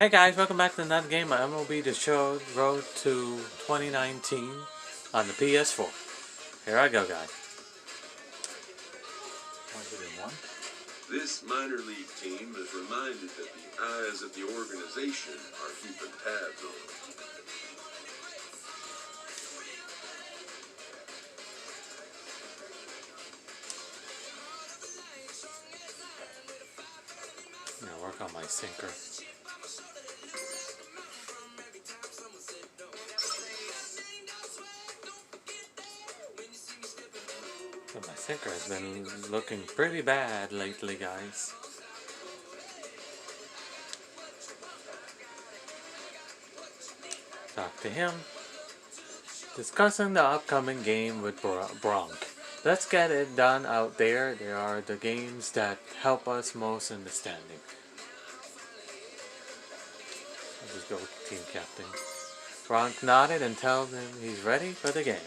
Hey guys, welcome back to another game of MLB The Show Road to 2019 on the PS4. Here I go, guys. This minor league team is reminded that the eyes of the organization are keeping tabs on them. I'm gonna work on my sinker. But my sinker has been looking pretty bad lately, guys. Talk to him. Discussing the upcoming game with Bronk. Let's get it done out there. They are the games that help us most in the standing. I'll just go with team captain. Bronk nodded and tells him he's ready for the game.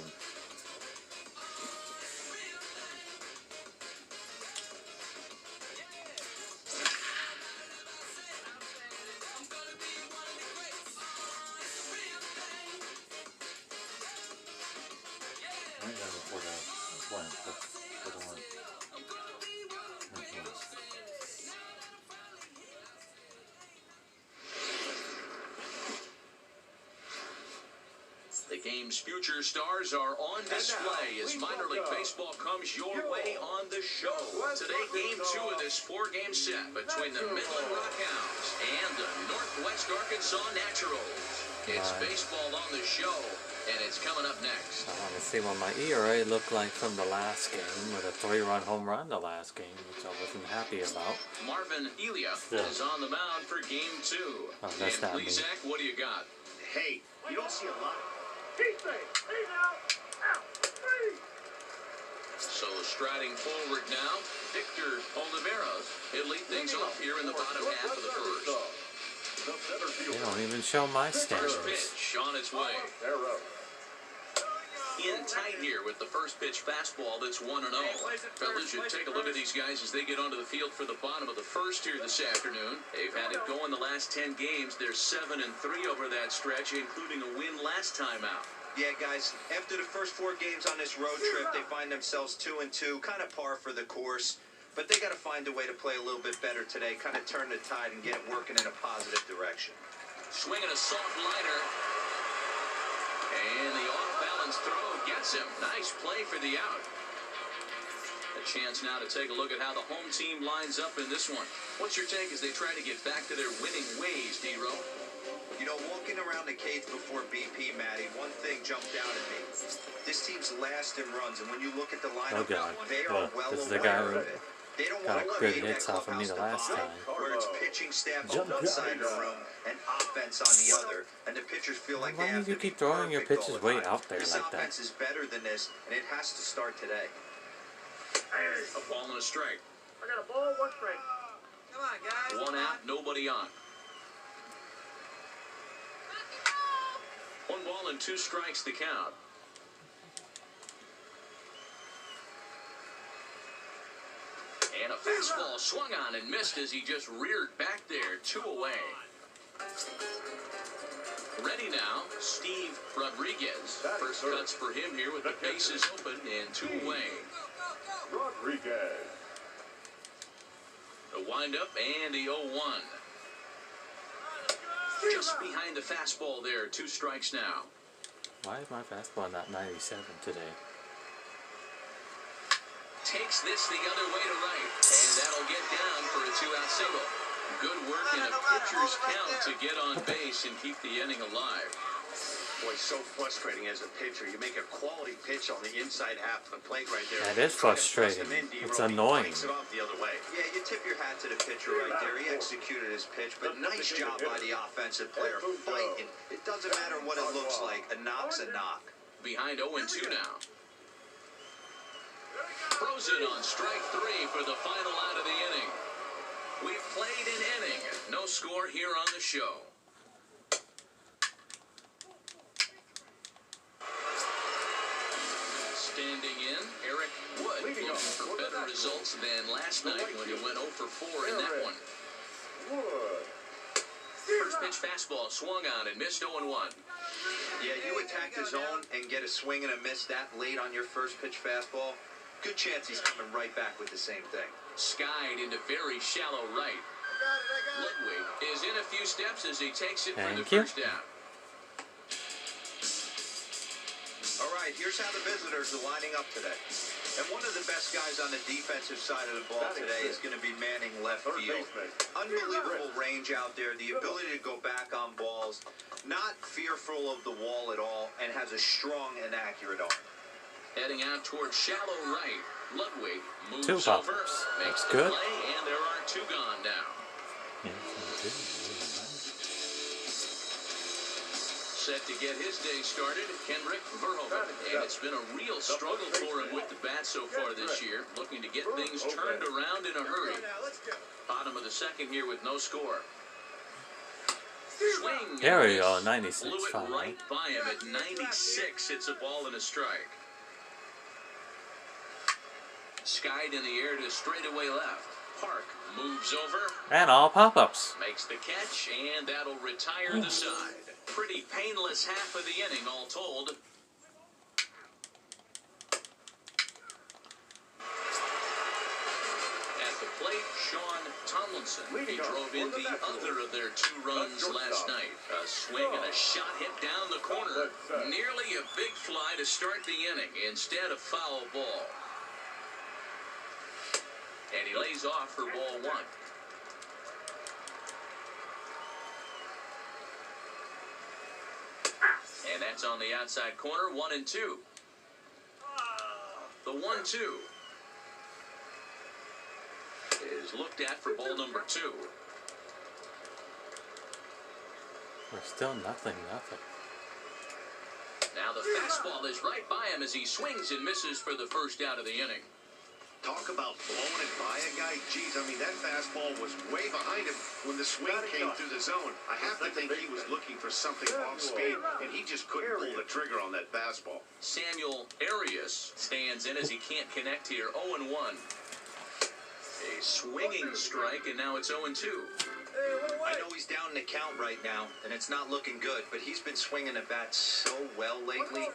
The game's future stars are on display as minor league baseball comes your way on the show. Today, game 2 of this 4-game set between the Midland Rockhounds and the Northwest Arkansas Naturals. It's baseball on the show, and it's coming up next. I want to see what my ERA looked like from the last game with a 3-run home run the last game, which I wasn't happy about. Marvin Elia is on the mound for game 2. Oh, that's not me. Zach, what do you got? Hey, you don't see a lot. So striding forward now, Victor Oliveros. He'll lead things off here in the bottom half of the first. They don't even show my standings. First pitch on its way. In tight here with the first pitch fastball that's 1-0. Fellas should take a look at these guys as they get onto the field for the bottom of the first here this afternoon. They've had it going the last 10 games. They're 7-3 over that stretch, including a win last time out. Yeah, guys, after the first 4 games on this road trip, they find themselves 2-2, kind of par for the course. But they got to find a way to play a little bit better today, kind of turn the tide and get it working in a positive direction. Swinging a soft liner. And the off-balance throw gets him. Nice play for the out. A chance now to take a look at how the home team lines up in this one. What's your take as they try to get back to their winning ways, D-Row? You know, walking around the cage before BP, Matty, one thing jumped out at me. This team's last in runs, and when you look at the lineup, they are well aware of it. They don't want to good hits off of me the last time. Where it's pitching staff on one side of the room and offense on the other, and the pitchers feel like they have to keep throwing your pitches way out there this like that? This offense is better than this, and it has to start today. A ball and a strike. I got a ball, 1 strike. Come on, guys. 1 out, nobody on. 1 ball and 2 strikes to count. And a fastball swung on and missed as he just reared back there, 2 away. Ready now, Steve Rodriguez. First cuts for him here with the bases open and 2 away. Rodriguez. The windup and the 0-1. Just behind the fastball there, 2 strikes now. Why is my fastball not 97 today? Takes this the other way to right, and that'll get down for a 2-out single. Good work in a pitcher's count to get on base and keep the inning alive. Boy, so frustrating as a pitcher. You make a quality pitch on the inside half of the plate right there. That is frustrating. It's annoying. Yeah, you tip your hat to the pitcher right there. He executed his pitch, but nice job by the offensive player fighting. It doesn't matter what it looks like. A knock's a knock. Behind 0-2 now. Frozen on strike 3 for the final out of the inning. We've played an inning. No score here on the show. Standing in, Eric Wood looking for better results than last night when he went 0 for 4 in that one. First pitch fastball swung on and missed 0-1. Yeah, you attack the zone and get a swing and a miss that late on your first pitch fastball. Good chance he's coming right back with the same thing. Skied into very shallow right. Ludwig is in a few steps as he takes it for the Thank you. first down. All right, here's how the visitors are lining up today. And one of the best guys on the defensive side of the ball today is going to be manning left field. Unbelievable range out there, the ability to go back on balls, not fearful of the wall at all, and has a strong and accurate arm. Heading out towards shallow right. Ludwig moves Two over, poppers. makes That's the good. play, and there are two gone now. Set to get his day started, Kendrick Verhoeven. And it's been a real struggle for him with the bat so far this year, looking to get things turned around in a hurry. Bottom of the second here with no score. Swing. There we and go, miss. 96, Blew it fine. right by him at 96. It's a ball and a strike. Skied in the air to straightaway left. Park moves over, And all pop-ups. makes the catch, and that'll retire the side. Pretty painless half of the inning, all told. At the plate, Sean Tomlinson. He drove in the other of their two runs last night. A swing and a shot hit down the corner. Nearly a big fly to start the inning. Instead, a foul ball. And he lays off for ball one. And that's on the outside corner, 1-2. The 1-2 is looked at for ball number 2. We're still nothing. Now the fastball is right by him as he swings and misses for the first out of the inning. Talk about blowing it by a guy. Geez, I mean, that fastball was way behind him when the swing came through the zone. I have to think he was looking for something off speed, and he just couldn't pull the trigger on that fastball. Samuel Arias stands in as he can't connect here, 0-1. A swinging strike, and now it's 0-2. I know he's down in the count right now, and it's not looking good, but he's been swinging the bat so well lately,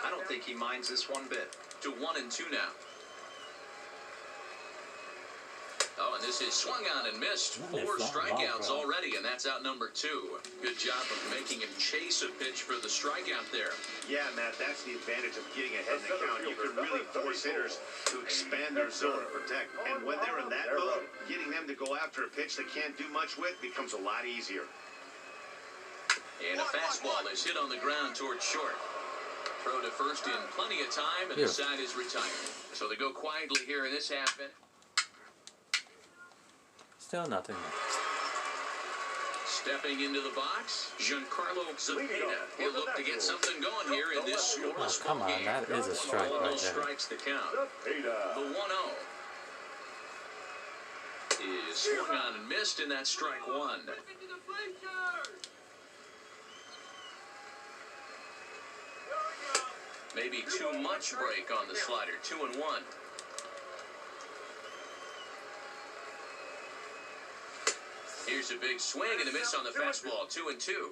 I don't think he minds this one bit. To 1-2 now. Oh, and this is swung on and missed. 4 strikeouts already, and that's out number 2. Good job of making him chase a pitch for the strikeout there. Yeah, Matt, that's the advantage of getting ahead in the count. You can really force hitters to expand their zone and protect. And when they're in that mode, getting them to go after a pitch they can't do much with becomes a lot easier. And a fastball is hit on the ground towards short. Throw to first in plenty of time, and the side is retired. So they go quietly here in this half inning. Still nothing. Stepping into the box, Giancarlo Zepeda. He'll look to get something going here in this scoreless Come on, game. that is a strike All right those there. strikes the count. The 1-0 is swung on and missed, and that's strike 1. Maybe too much break on the slider. 2-1. Here's a big swing and a miss on the fastball. 2-2.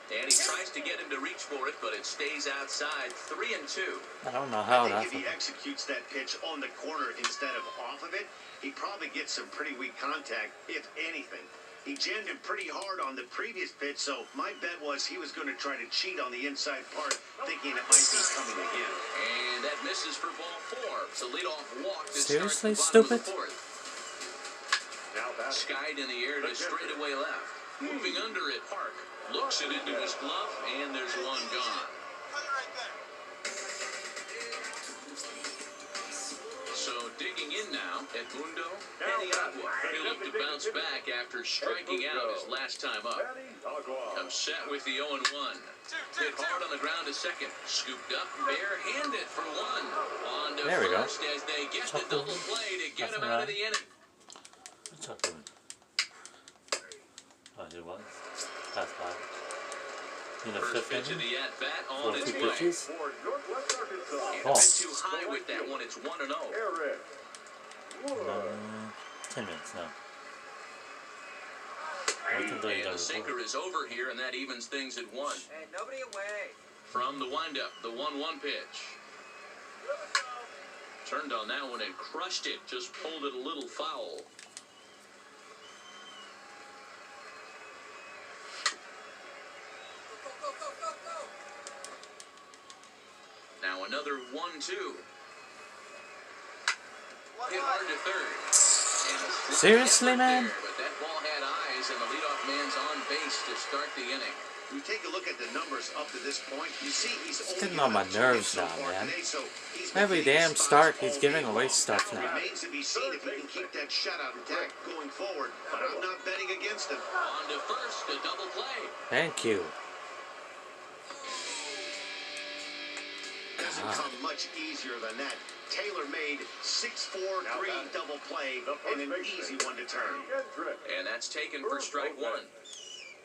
And he tries to get him to reach for it, but it stays outside. 3-2. I don't know how I that's. think if he executes that pitch on the corner instead of off of it, he probably gets some pretty weak contact, if anything. He jammed him pretty hard on the previous pitch, so my bet was he was going to try to cheat on the inside part, thinking it might be coming again. And that misses for ball 4. It's a leadoff walk to Seriously, start the bottom stupid? of the 4th. Skied in the air to straightaway left. Moving under it, Park looks it into his glove, and there's one gone. So digging in now, Edmundo Paniagua. He'll look to bounce back after striking out his last time up. Comes set with the 0-1. Hit hard on the ground to second. Scooped up, bare-handed for 1. On to There we go. first as they get the double play to get him out of the inning. That's bad. In the First fifth pitch of inning, the at-bat on its 2 way. pitches. And a Oh. bit too high with that one. It's 1-0. 10 minutes now. And the sinker is over here, and that evens things at 1. Hey, nobody away. From the windup, the 1-1 pitch. Turned on that one and crushed it. Just pulled it a little foul. Now another 1-2. Hit hard to third. Seriously, man? But that ball had eyes, and the leadoff man's on base to start the inning. You take a look at the numbers up to this point. You see he's It's getting on my nerves now, man. Every damn start, he's giving away stuff now. Remains to be seen if he can keep that shutout intact going forward. But I'm not betting against him. On to first, a double play. Thank you. Doesn't come much easier than that. Taylor made 6-4-3 double play and an easy one to turn. And that's taken for strike 1.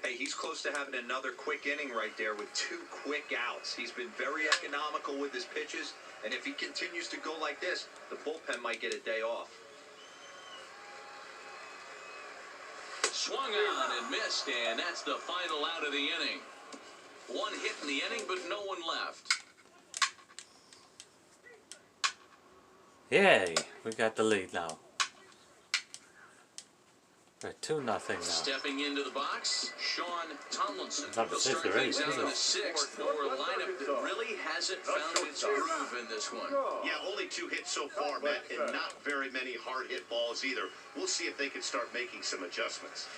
Hey, he's close to having another quick inning right there with 2 quick outs. He's been very economical with his pitches, and if he continues to go like this, the bullpen might get a day off. Swung on and missed, and that's the final out of the inning. 1 hit in the inning, but no one left. Yay, we got the lead now. We're 2-0 now. Stepping into the box, Sean Tomlinson. Not the He'll fifth start already, things out is in it? the 6th for a lineup that really hasn't found its groove in this one. Yeah, only 2 hits so far, Matt, and not very many hard hit balls either. We'll see if they can start making some adjustments.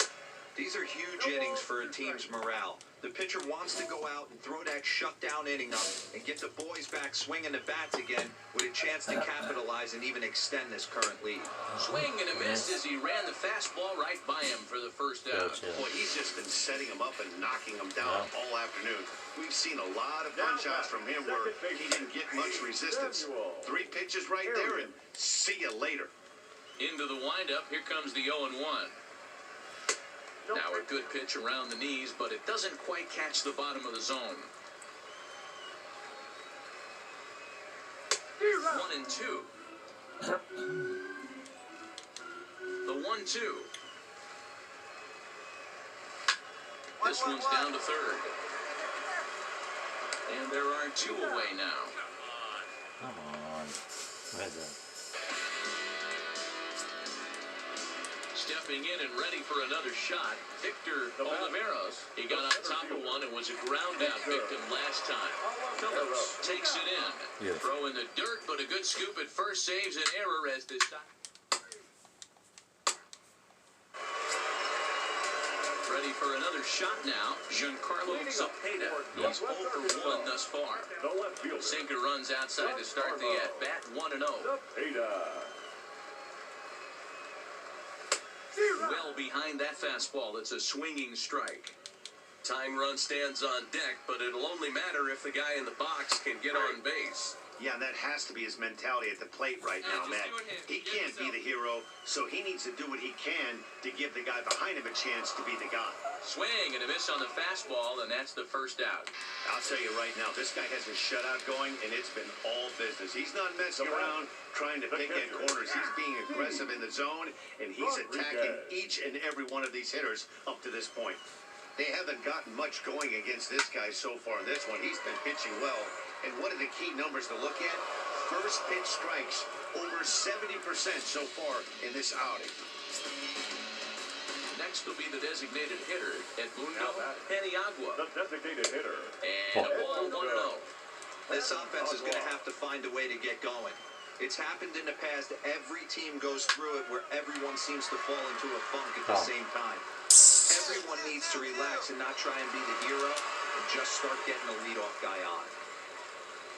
These are huge innings for a team's morale. The pitcher wants to go out and throw that shutdown inning up and get the boys back swinging the bats again with a chance to capitalize and even extend this current lead. Swing and a miss as he ran the fastball right by him for the first out. Boy, he's just been setting him up and knocking him down all afternoon. We've seen a lot of punch-outs from him where he didn't get much resistance. 3 pitches right there, and see you later. Into the windup, here comes the 0-1. Now a good pitch around the knees, but it doesn't quite catch the bottom of the zone. 1-2. The 1-2. This one's down to third. And there are 2 away now. Come on. Where's that? Stepping in and ready for another shot, Victor Oliveros. He got on top of one and was a ground-out victim last time. Phillips takes it in. Yes. Throw in the dirt, but a good scoop at first saves an error as this time. Ready for another shot now, Giancarlo Zepeda. He's 0 for 1 thus far. Sinker runs outside to start the at-bat, 1-0. Well behind that fastball, it's a swinging strike. Tying run stands on deck, but it'll only matter if the guy in the box can get on base. Yeah, and that has to be his mentality at the plate right now, Matt. He can't be the hero, so he needs to do what he can to give the guy behind him a chance to be the guy. Swing and a miss on the fastball, and that's the first out. I'll tell you right now, this guy has a shutout going, and it's been all business. He's not messing around trying to pick at corners. He's being aggressive in the zone, and he's attacking each and every one of these hitters up to this point. They haven't gotten much going against this guy so far in this one. He's been pitching well. And one of the key numbers to look at, first pitch strikes, over 70% so far in this outing. Next will be the designated hitter, Edmundo Peniagua. The designated hitter. And a ball 1-0. This offense is going to have to find a way to get going. It's happened in the past. Every team goes through it where everyone seems to fall into a funk at the same time. Everyone needs to relax and not try and be the hero and just start getting the leadoff guy on.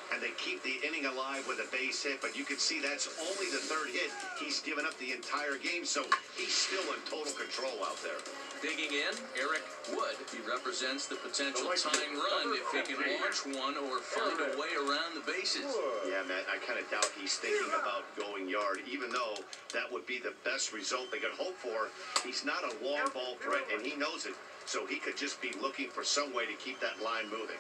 And they keep the inning alive with a base hit, but you can see that's only the 3rd hit. He's given up the entire game, so he's still in total control out there. Digging in, Eric Wood. He represents the potential tying run if he can launch one or find a way around the bases. Yeah, Matt, I kind of doubt he's thinking about going yard, even though that would be the best result they could hope for. He's not a long ball threat, and he knows it, so he could just be looking for some way to keep that line moving.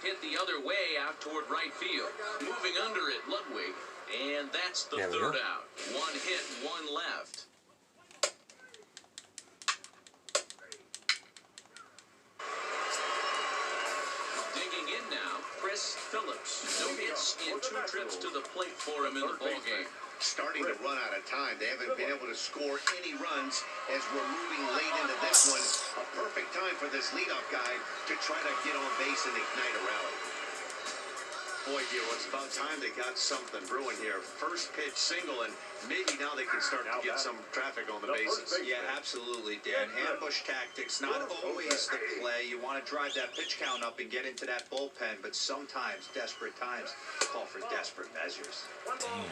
Hit the other way out toward right field. Moving under it, Ludwig. And that's the There we third go. out. One hit, one left. Digging in now, Chris Phillips. No hits in 2 trips to the plate for him in the ballgame. Starting to run out of time. They haven't been able to score any runs as we're moving late into this one. A perfect time for this leadoff guy to try to get on base and ignite a rally. Boy, dear, it's about time they got something brewing here. First pitch single, and maybe now they can start to get some traffic on the bases. Yeah, absolutely, Dan. Ambush tactics, not always the play. You want to drive that pitch count up and get into that bullpen, but sometimes, desperate times, call for desperate measures.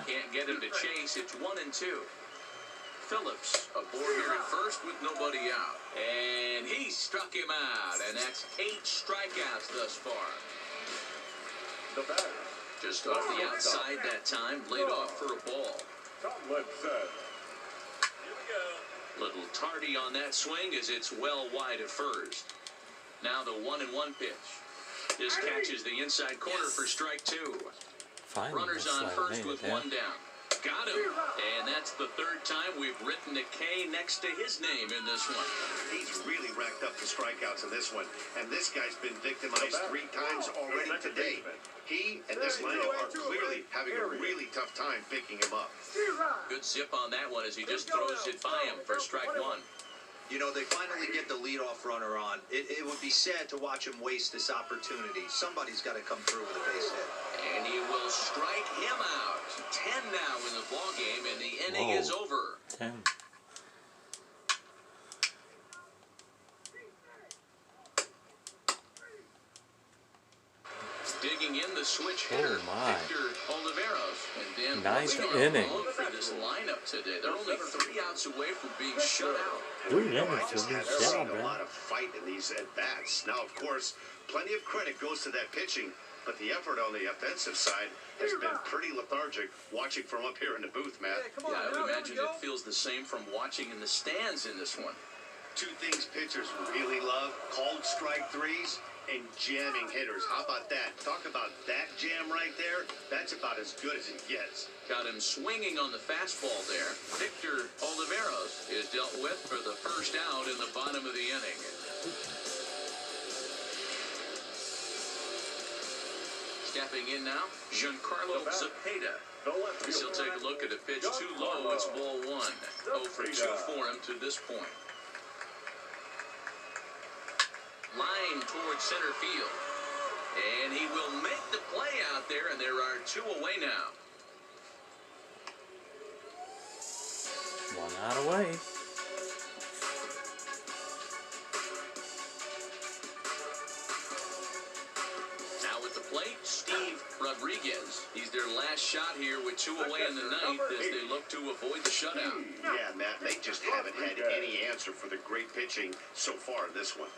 Can't get him to chase. It's 1 and 2. Phillips aboard here at first with nobody out. And he struck him out, and that's 8 strikeouts thus far. The batter. Just off the outside that time, laid off for a ball. Tomlin says. Little tardy on that swing as it's well wide at first. Now the 1-1 pitch. This catches the inside corner for strike 2. Finally, Runners on slide first made with it there. 1 down. Got him. And that's the 3rd time we've written a K next to his name in this one. He's really racked up the strikeouts in this one, and this guy's been victimized 3 times already today. He and this lineup are clearly having a really tough time picking him up. Good zip on that one as he just throws it by him for strike 1. You know, they finally get the leadoff runner on. It would be sad to watch him waste this opportunity. Somebody's got to come through with a base hit. And he will strike him out. 10 now in the ball game, and the inning Whoa. is over. 10. Digging in the switch hitter, my. Victor Oliveros. And Dan, Ninth what's going inning. on for this lineup today? They're only 3 outs away from being shut out. Three I innings just to haven't lose seen down, a man. lot of fight in these at-bats. Now, of course, plenty of credit goes to that pitching, but the effort on the offensive side has been pretty lethargic watching from up here in the booth, Matt. Yeah, I would imagine it feels the same from watching in the stands in this one. 2 things pitchers really love: cold strike threes and jamming hitters. How about that? Talk about that jam right there. That's about as good as it gets. Got him swinging on the fastball there. Victor Oliveros is dealt with for the first out in the bottom of the inning. Stepping in now, Giancarlo Zepeda. As he'll take a look at a pitch too low. It's ball 1. 0 for 2 for him to this point. Line towards center field. And he will make the play out there, and there are 2 away now. 1 out away. Now at the plate, Steve Rodriguez. He's their last shot here with 2 away in the 9th as they look to avoid the shutout. Yeah, Matt, they just haven't had any answer for the great pitching so far in this one.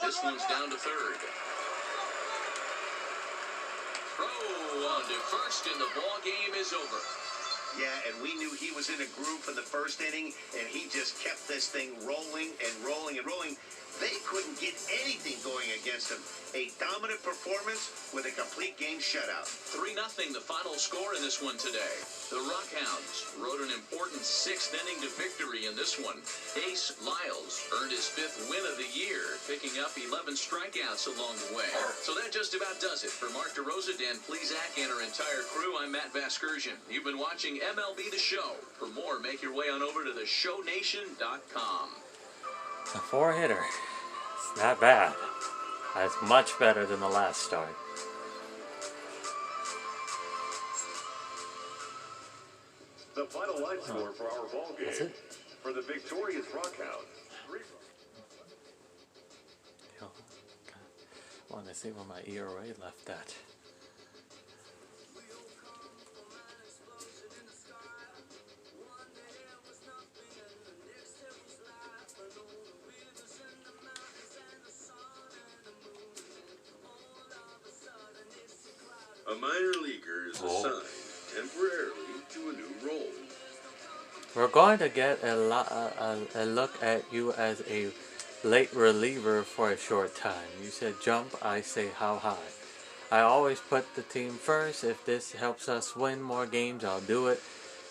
This one's down to 3rd. Throw on to first, and the ball game is over. Yeah, and we knew he was in a groove for the first inning, and he just kept this thing rolling and rolling and rolling. They couldn't get anything going against him. A dominant performance with a complete game shutout. 3-0 the final score in this one today. The Rockhounds rode an important 6th inning to victory in this one. Ace Lyles earned his 5th win of the year, picking up 11 strikeouts along the way. So that just about does it. For Mark DeRosa, Dan Plesac, and our entire crew, I'm Matt Vasgersian. You've been watching MLB The Show. For more, make your way on over to theshownation.com. A 4-hitter. It's not bad. That's much better than the last start. The final line score for our ball game. That's it? For the victorious Rockhounds. I want to see where my ERA left at. A minor leaguer is assigned temporarily to a new role. We're going to get a look at you as a late reliever for a short time. You said jump, I say how high. I always put the team first. If this helps us win more games, I'll do it.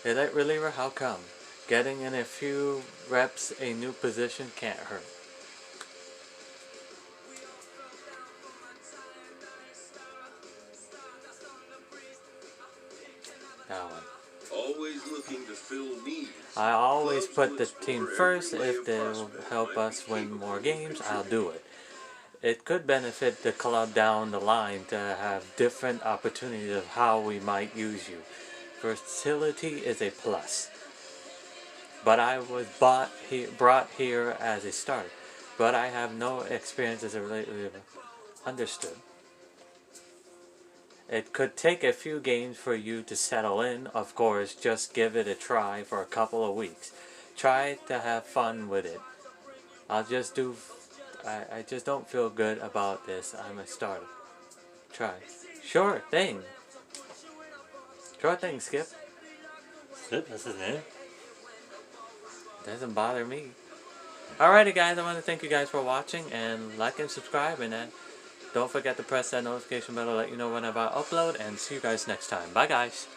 Elite reliever, how come? Getting in a few reps, a new position can't hurt. That one. Always looking to fill needs. I always put the team first. If they will help us win more games, I'll do it. It could benefit the club down the line to have different opportunities of how we might use you. Versatility is a plus. But I was brought here as a starter. But I have no experience as a reliever. Understood. It could take a few games for you to settle in. Of course, just give it a try for a couple of weeks. Try to have fun with it. I just don't feel good about this. I'm a starter. Try. Sure thing. Sure thing, Skip. Skip, that's his name. Doesn't bother me. Alrighty guys, I want to thank you guys for watching, and like and subscribe, and then don't forget to press that notification bell to let you know whenever I upload, and see you guys next time. Bye guys.